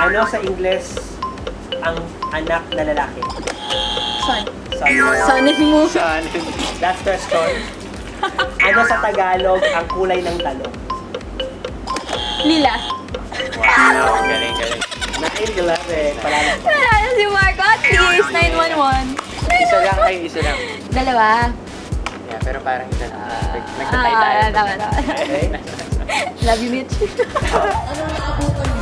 Ano sa Ingles ang anak na lalaki? Son. Son. Sonin mo. Saan? Last question. Ano sa Tagalog ang kulay ng talong? Lila. Wow, galing, galing. 9-11. Palala. Wala si Marco. At least, 911. Isa lang, ay isa lang. Dalawa. Yeah, pero parang isa lang. Nagtatay tayo. Tama. Okay. Love you, Mitch. Anong naabutan